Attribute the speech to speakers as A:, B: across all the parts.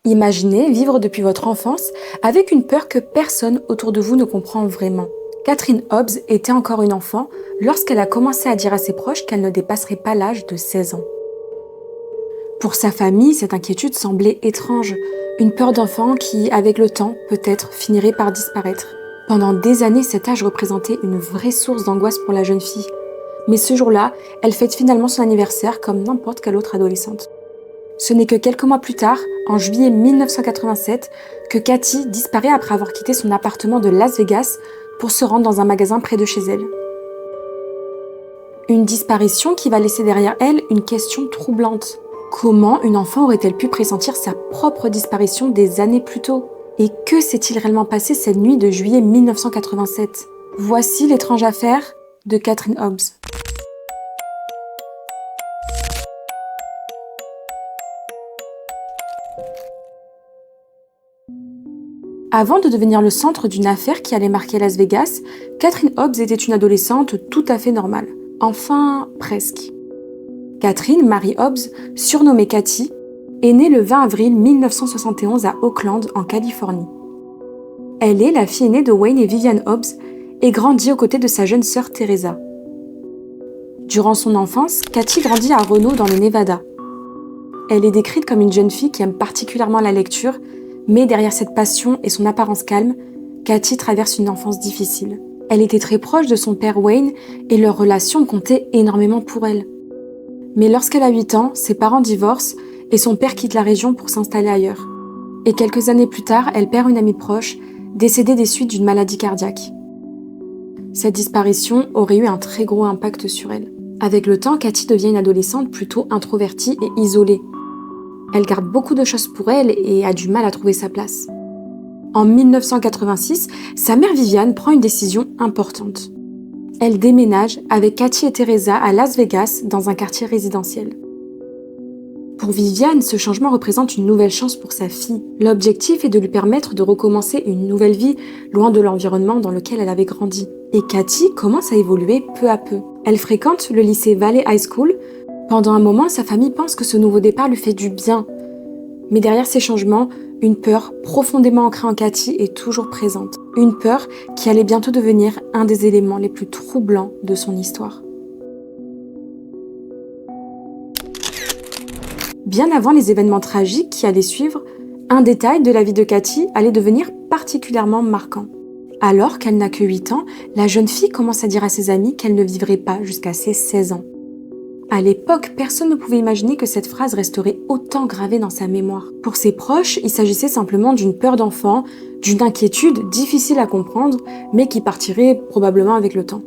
A: Imaginez vivre depuis votre enfance avec une peur que personne autour de vous ne comprend vraiment. Catherine Hobbs était encore une enfant lorsqu'elle a commencé à dire à ses proches qu'elle ne dépasserait pas l'âge de 16 ans. Pour sa famille, cette inquiétude semblait étrange, une peur d'enfant qui, avec le temps, peut-être finirait par disparaître. Pendant des années, cet âge représentait une vraie source d'angoisse pour la jeune fille. Mais ce jour-là, elle fête finalement son anniversaire comme n'importe quelle autre adolescente. Ce n'est que quelques mois plus tard, en juillet 1987, que Cathy disparaît après avoir quitté son appartement de Las Vegas pour se rendre dans un magasin près de chez elle. Une disparition qui va laisser derrière elle une question troublante. Comment une enfant aurait-elle pu pressentir sa propre disparition des années plus tôt ? Et que s'est-il réellement passé cette nuit de juillet 1987 ? Voici l'étrange affaire de Catherine Hobbs. Avant de devenir le centre d'une affaire qui allait marquer Las Vegas, Catherine Hobbs était une adolescente tout à fait normale. Enfin, presque. Catherine Mary Hobbs, surnommée Cathy, est née le 20 avril 1971 à Oakland, en Californie. Elle est la fille aînée de Wayne et Vivian Hobbs et grandit aux côtés de sa jeune sœur Teresa. Durant son enfance, Cathy grandit à Reno dans le Nevada. Elle est décrite comme une jeune fille qui aime particulièrement la lecture, mais derrière cette passion et son apparence calme, Cathy traverse une enfance difficile. Elle était très proche de son père Wayne et leur relation comptait énormément pour elle. Mais lorsqu'elle a 8 ans, ses parents divorcent et son père quitte la région pour s'installer ailleurs. Et quelques années plus tard, elle perd une amie proche, décédée des suites d'une maladie cardiaque. Cette disparition aurait eu un très gros impact sur elle. Avec le temps, Cathy devient une adolescente plutôt introvertie et isolée. Elle garde beaucoup de choses pour elle et a du mal à trouver sa place. En 1986, sa mère Viviane prend une décision importante. Elle déménage avec Cathy et Teresa à Las Vegas dans un quartier résidentiel. Pour Viviane, ce changement représente une nouvelle chance pour sa fille. L'objectif est de lui permettre de recommencer une nouvelle vie loin de l'environnement dans lequel elle avait grandi. Et Cathy commence à évoluer peu à peu. Elle fréquente le lycée Valley High School. Pendant un moment, sa famille pense que ce nouveau départ lui fait du bien. Mais derrière ces changements, une peur profondément ancrée en Cathy est toujours présente. Une peur qui allait bientôt devenir un des éléments les plus troublants de son histoire. Bien avant les événements tragiques qui allaient suivre, un détail de la vie de Cathy allait devenir particulièrement marquant. Alors qu'elle n'a que 8 ans, la jeune fille commence à dire à ses amis qu'elle ne vivrait pas jusqu'à ses 16 ans. À l'époque, personne ne pouvait imaginer que cette phrase resterait autant gravée dans sa mémoire. Pour ses proches, il s'agissait simplement d'une peur d'enfant, d'une inquiétude difficile à comprendre, mais qui partirait probablement avec le temps.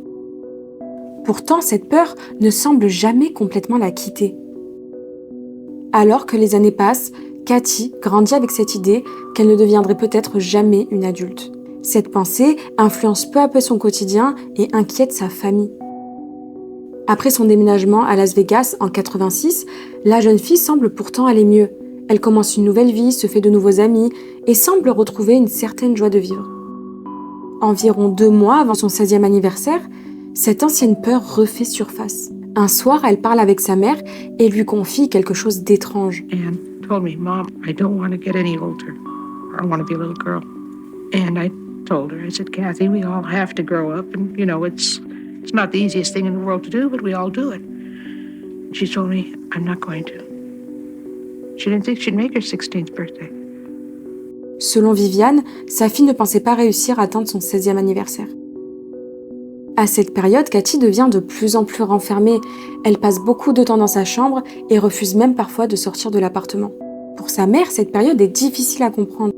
A: Pourtant, cette peur ne semble jamais complètement la quitter. Alors que les années passent, Cathy grandit avec cette idée qu'elle ne deviendrait peut-être jamais une adulte. Cette pensée influence peu à peu son quotidien et inquiète sa famille. Après son déménagement à Las Vegas en 86, la jeune fille semble pourtant aller mieux. Elle commence une nouvelle vie, se fait de nouveaux amis et semble retrouver une certaine joie de vivre. Environ 2 mois avant son 16e anniversaire, cette ancienne peur refait surface. Un soir, elle parle avec sa mère et lui confie quelque chose d'étrange.
B: And told me, Mom, I don't want to get any older. I want to be a little girl. And I told her, I said, Kathy, we all have to grow up. And, you know, it's not the easiest thing in the world to do, but we all do it. She told me, I'm not going to. She didn't think she'd make her 16th birthday.
A: Selon Viviane, sa fille ne pensait pas réussir à atteindre son 16e anniversaire. À cette période, Cathy devient de plus en plus renfermée. Elle passe beaucoup de temps dans sa chambre et refuse même parfois de sortir de l'appartement. Pour sa mère, cette période est difficile à comprendre.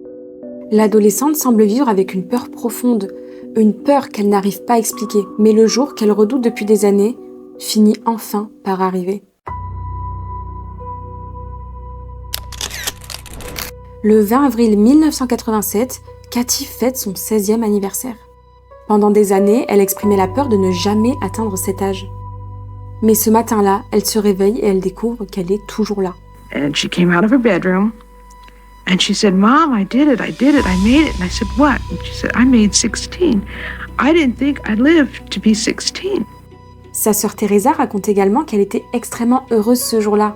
A: L'adolescente semble vivre avec une peur profonde, une peur qu'elle n'arrive pas à expliquer. Mais le jour qu'elle redoute depuis des années finit enfin par arriver. Le 20 avril 1987, Cathy fête son 16e anniversaire. Pendant des années, elle exprimait la peur de ne jamais atteindre cet âge. Mais ce matin-là, elle se réveille et elle découvre qu'elle est toujours là.
B: And she came out of her bedroom and she said, Mom, I did it, I made it. And I said, what? And she said, I made 16. I didn't think I'd live to be 16.
A: Sa sœur Teresa raconte également qu'elle était extrêmement heureuse ce jour-là.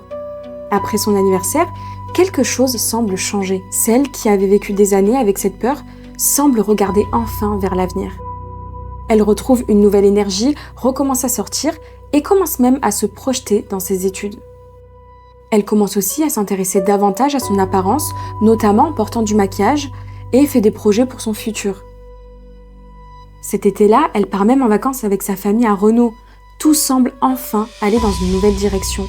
A: Après son anniversaire, quelque chose semble changer. Celle qui avait vécu des années avec cette peur semble regarder enfin vers l'avenir. Elle retrouve une nouvelle énergie, recommence à sortir et commence même à se projeter dans ses études. Elle commence aussi à s'intéresser davantage à son apparence, notamment en portant du maquillage, et fait des projets pour son futur. Cet été-là, elle part même en vacances avec sa famille à Reno. Tout semble enfin aller dans une nouvelle direction.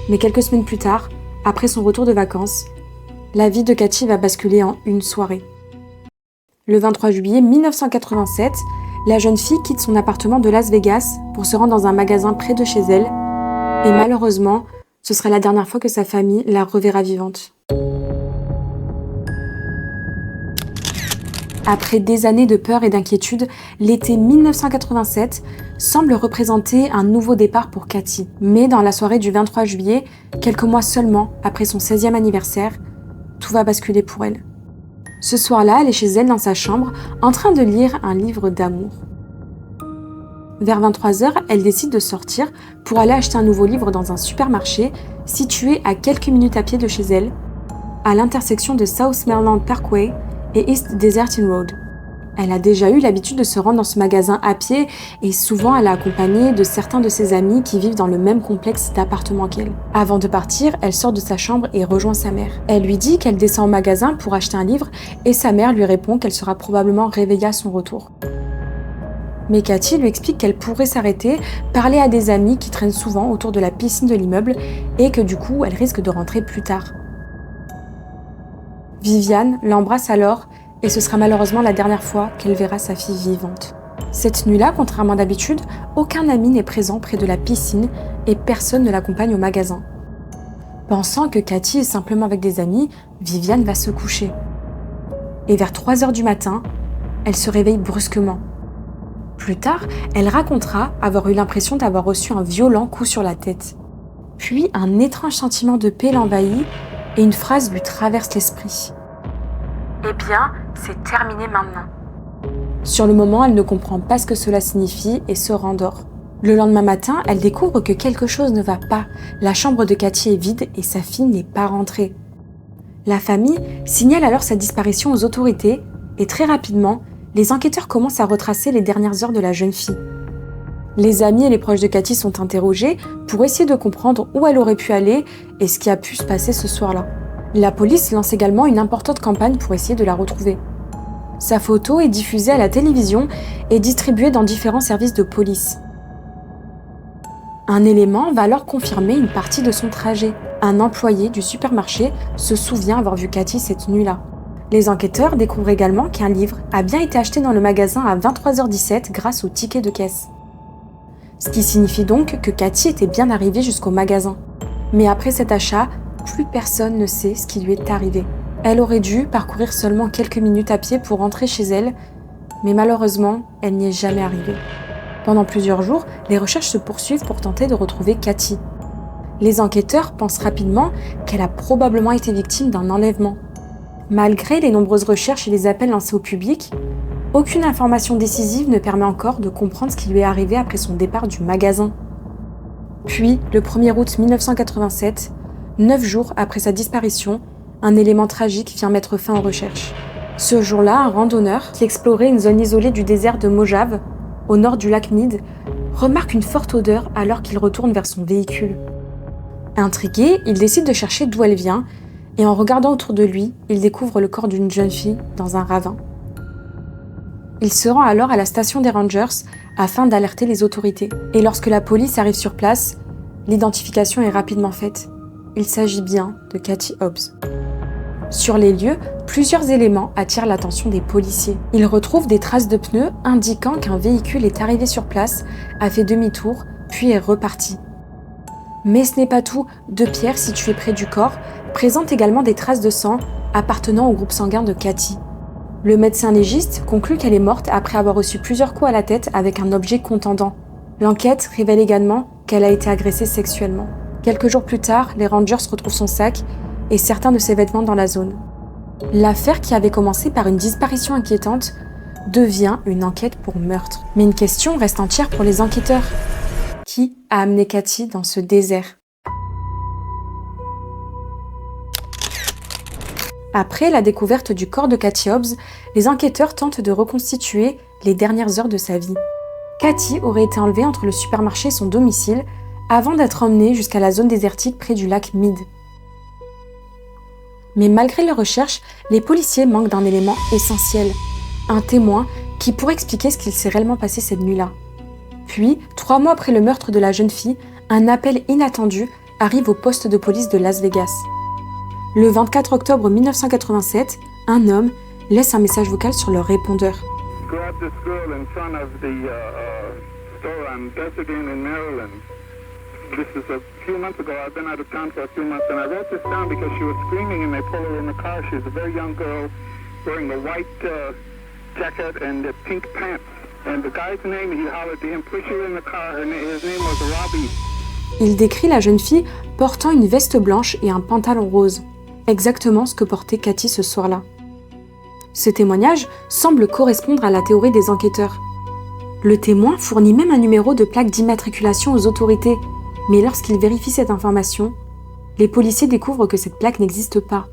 A: Mais quelques semaines plus tard, après son retour de vacances, la vie de Katie va basculer en une soirée. Le 23 juillet 1987, la jeune fille quitte son appartement de Las Vegas pour se rendre dans un magasin près de chez elle. Et malheureusement, ce sera la dernière fois que sa famille la reverra vivante. Après des années de peur et d'inquiétude, l'été 1987 semble représenter un nouveau départ pour Katie. Mais dans la soirée du 23 juillet, quelques mois seulement après son 16e anniversaire, tout va basculer pour elle. Ce soir-là, elle est chez elle dans sa chambre, en train de lire un livre d'amour. Vers 23h, elle décide de sortir pour aller acheter un nouveau livre dans un supermarché situé à quelques minutes à pied de chez elle, à l'intersection de South Maryland Parkway et East Desertin Road. Elle a déjà eu l'habitude de se rendre dans ce magasin à pied et souvent elle est accompagnée de certains de ses amis qui vivent dans le même complexe d'appartements qu'elle. Avant de partir, elle sort de sa chambre et rejoint sa mère. Elle lui dit qu'elle descend au magasin pour acheter un livre et sa mère lui répond qu'elle sera probablement réveillée à son retour. Mais Katie lui explique qu'elle pourrait s'arrêter, parler à des amis qui traînent souvent autour de la piscine de l'immeuble et que du coup elle risque de rentrer plus tard. Viviane l'embrasse alors et ce sera malheureusement la dernière fois qu'elle verra sa fille vivante. Cette nuit-là, contrairement d'habitude, aucun ami n'est présent près de la piscine et personne ne l'accompagne au magasin. Pensant que Katie est simplement avec des amis, Viviane va se coucher. Et vers 3h du matin, elle se réveille brusquement. Plus tard, elle racontera avoir eu l'impression d'avoir reçu un violent coup sur la tête. Puis un étrange sentiment de paix l'envahit et une phrase lui traverse l'esprit. « Eh bien, c'est terminé maintenant. » Sur le moment, elle ne comprend pas ce que cela signifie et se rendort. Le lendemain matin, elle découvre que quelque chose ne va pas. La chambre de Katie est vide et sa fille n'est pas rentrée. La famille signale alors sa disparition aux autorités et très rapidement, les enquêteurs commencent à retracer les dernières heures de la jeune fille. Les amis et les proches de Katie sont interrogés pour essayer de comprendre où elle aurait pu aller et ce qui a pu se passer ce soir-là. La police lance également une importante campagne pour essayer de la retrouver. Sa photo est diffusée à la télévision et distribuée dans différents services de police. Un élément va alors confirmer une partie de son trajet. Un employé du supermarché se souvient avoir vu Katie cette nuit-là. Les enquêteurs découvrent également qu'un livre a bien été acheté dans le magasin à 23h17 grâce au ticket de caisse. Ce qui signifie donc que Katie était bien arrivée jusqu'au magasin. Mais après cet achat, plus personne ne sait ce qui lui est arrivé. Elle aurait dû parcourir seulement quelques minutes à pied pour rentrer chez elle, mais malheureusement, elle n'y est jamais arrivée. Pendant plusieurs jours, les recherches se poursuivent pour tenter de retrouver Katie. Les enquêteurs pensent rapidement qu'elle a probablement été victime d'un enlèvement. Malgré les nombreuses recherches et les appels lancés au public, aucune information décisive ne permet encore de comprendre ce qui lui est arrivé après son départ du magasin. Puis, le 1er août 1987, 9 jours après sa disparition, un élément tragique vient mettre fin aux recherches. Ce jour-là, un randonneur qui explorait une zone isolée du désert de Mojave, au nord du lac Mead, remarque une forte odeur alors qu'il retourne vers son véhicule. Intrigué, il décide de chercher d'où elle vient, et en regardant autour de lui, il découvre le corps d'une jeune fille dans un ravin. Il se rend alors à la station des Rangers afin d'alerter les autorités. Et lorsque la police arrive sur place, l'identification est rapidement faite. Il s'agit bien de Katie Hobbs. Sur les lieux, plusieurs éléments attirent l'attention des policiers. Ils retrouvent des traces de pneus indiquant qu'un véhicule est arrivé sur place, a fait demi-tour, puis est reparti. Mais ce n'est pas tout, 2 pierres situées près du corps présentent également des traces de sang appartenant au groupe sanguin de Katie. Le médecin légiste conclut qu'elle est morte après avoir reçu plusieurs coups à la tête avec un objet contendant. L'enquête révèle également qu'elle a été agressée sexuellement. Quelques jours plus tard, les Rangers retrouvent son sac et certains de ses vêtements dans la zone. L'affaire, qui avait commencé par une disparition inquiétante, devient une enquête pour meurtre. Mais une question reste entière pour les enquêteurs. Qui a amené Katie dans ce désert ? Après la découverte du corps de Katie Hobbs, les enquêteurs tentent de reconstituer les dernières heures de sa vie. Katie aurait été enlevée entre le supermarché et son domicile avant d'être emmenée jusqu'à la zone désertique près du lac Mead. Mais malgré leurs recherches, les policiers manquent d'un élément essentiel, un témoin qui pourrait expliquer ce qu'il s'est réellement passé cette nuit-là. Puis, 3 mois après le meurtre de la jeune fille, un appel inattendu arrive au poste de police de Las Vegas. Le 24 octobre 1987, un homme laisse un message vocal sur leur répondeur.
C: Grabbed this girl in front of the store on Desergan in Maryland. This is a few months ago. I've been out of town for a few months, and I wrote this down because she was screaming, and they pulled her in the car. She was a very young girl wearing a white jacket and pink pants. And the guy's name, he hollered to him, push her in the car. His name was Robbie.
A: Il décrit la jeune fille portant une veste blanche et un pantalon rose. Exactement ce que portait Katie ce soir-là. Ce témoignage semble correspondre à la théorie des enquêteurs. Le témoin fournit même un numéro de plaque d'immatriculation aux autorités, mais lorsqu'il vérifie cette information, les policiers découvrent que cette plaque n'existe pas.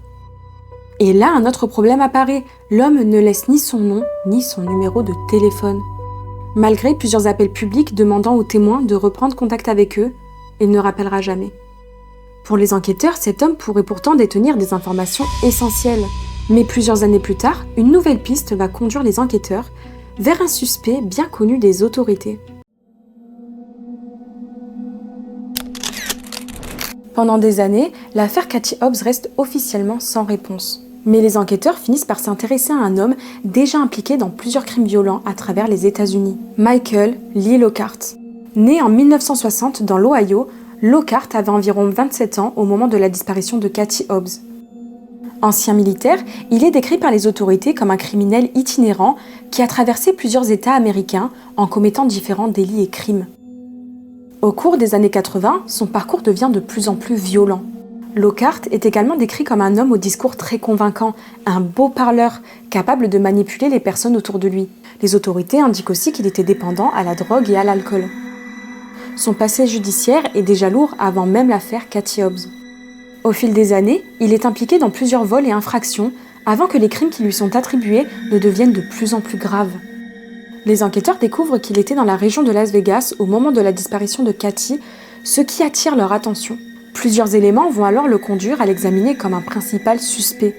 A: Et là, un autre problème apparaît. L'homme ne laisse ni son nom, ni son numéro de téléphone. Malgré plusieurs appels publics demandant aux témoins de reprendre contact avec eux, il ne rappellera jamais. Pour les enquêteurs, cet homme pourrait pourtant détenir des informations essentielles. Mais plusieurs années plus tard, une nouvelle piste va conduire les enquêteurs vers un suspect bien connu des autorités. Pendant des années, l'affaire Katie Hobbs reste officiellement sans réponse. Mais les enquêteurs finissent par s'intéresser à un homme déjà impliqué dans plusieurs crimes violents à travers les États-Unis. Michael Lee Lockhart. Né en 1960 dans l'Ohio, Lockhart avait environ 27 ans au moment de la disparition de Katie Hobbs. Ancien militaire, il est décrit par les autorités comme un criminel itinérant qui a traversé plusieurs États américains en commettant différents délits et crimes. Au cours des années 80, son parcours devient de plus en plus violent. Lockhart est également décrit comme un homme au discours très convaincant, un beau parleur, capable de manipuler les personnes autour de lui. Les autorités indiquent aussi qu'il était dépendant à la drogue et à l'alcool. Son passé judiciaire est déjà lourd avant même l'affaire Katie Hobbs. Au fil des années, il est impliqué dans plusieurs vols et infractions avant que les crimes qui lui sont attribués ne deviennent de plus en plus graves. Les enquêteurs découvrent qu'il était dans la région de Las Vegas au moment de la disparition de Katie, ce qui attire leur attention. Plusieurs éléments vont alors le conduire à l'examiner comme un principal suspect.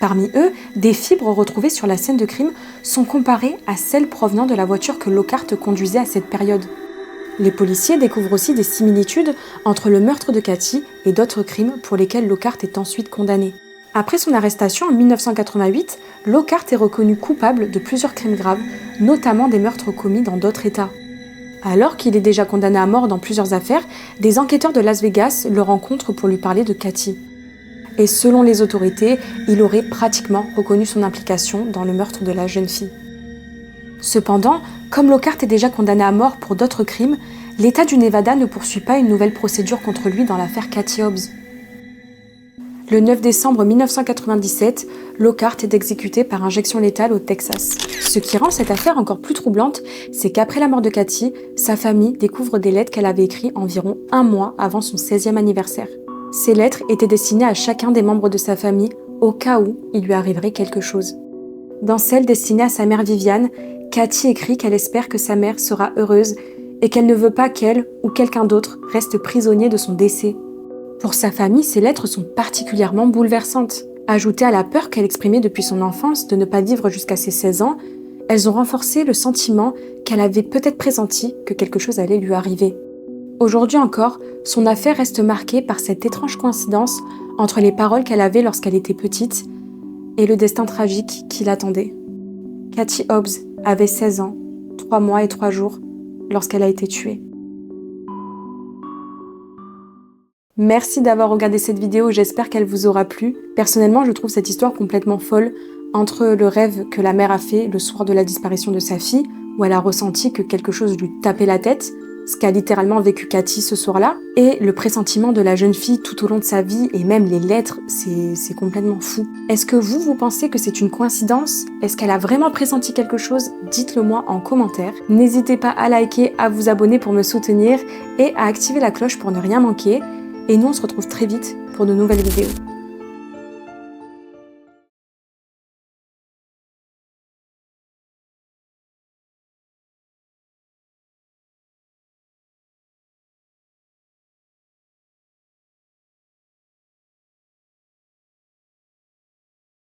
A: Parmi eux, des fibres retrouvées sur la scène de crime sont comparées à celles provenant de la voiture que Lockhart conduisait à cette période. Les policiers découvrent aussi des similitudes entre le meurtre de Katie et d'autres crimes pour lesquels Lockhart est ensuite condamné. Après son arrestation en 1988, Lockhart est reconnu coupable de plusieurs crimes graves, notamment des meurtres commis dans d'autres États. Alors qu'il est déjà condamné à mort dans plusieurs affaires, des enquêteurs de Las Vegas le rencontrent pour lui parler de Katie. Et selon les autorités, il aurait pratiquement reconnu son implication dans le meurtre de la jeune fille. Cependant, comme Lockhart est déjà condamné à mort pour d'autres crimes, l'État du Nevada ne poursuit pas une nouvelle procédure contre lui dans l'affaire Katie Hobbs. Le 9 décembre 1997, Lockhart est exécuté par injection létale au Texas. Ce qui rend cette affaire encore plus troublante, c'est qu'après la mort de Katie, sa famille découvre des lettres qu'elle avait écrites environ 1 mois avant son 16e anniversaire. Ces lettres étaient destinées à chacun des membres de sa famille, au cas où il lui arriverait quelque chose. Dans celle destinée à sa mère Viviane, Katie écrit qu'elle espère que sa mère sera heureuse et qu'elle ne veut pas qu'elle ou quelqu'un d'autre reste prisonnier de son décès. Pour sa famille, ces lettres sont particulièrement bouleversantes. Ajoutées à la peur qu'elle exprimait depuis son enfance de ne pas vivre jusqu'à ses 16 ans, elles ont renforcé le sentiment qu'elle avait peut-être pressenti que quelque chose allait lui arriver. Aujourd'hui encore, son affaire reste marquée par cette étrange coïncidence entre les paroles qu'elle avait lorsqu'elle était petite et le destin tragique qui l'attendait. Katie Hobbs avait 16 ans, 3 mois et 3 jours lorsqu'elle a été tuée. Merci d'avoir regardé cette vidéo, j'espère qu'elle vous aura plu. Personnellement, je trouve cette histoire complètement folle entre le rêve que la mère a fait le soir de la disparition de sa fille, où elle a ressenti que quelque chose lui tapait la tête, ce qu'a littéralement vécu Katie ce soir-là, et le pressentiment de la jeune fille tout au long de sa vie, et même les lettres, c'est complètement fou. Est-ce que vous pensez que c'est une coïncidence? Est-ce qu'elle a vraiment pressenti quelque chose? Dites-le moi en commentaire. N'hésitez pas à liker, à vous abonner pour me soutenir, et à activer la cloche pour ne rien manquer. Et nous, on se retrouve très vite pour de nouvelles vidéos.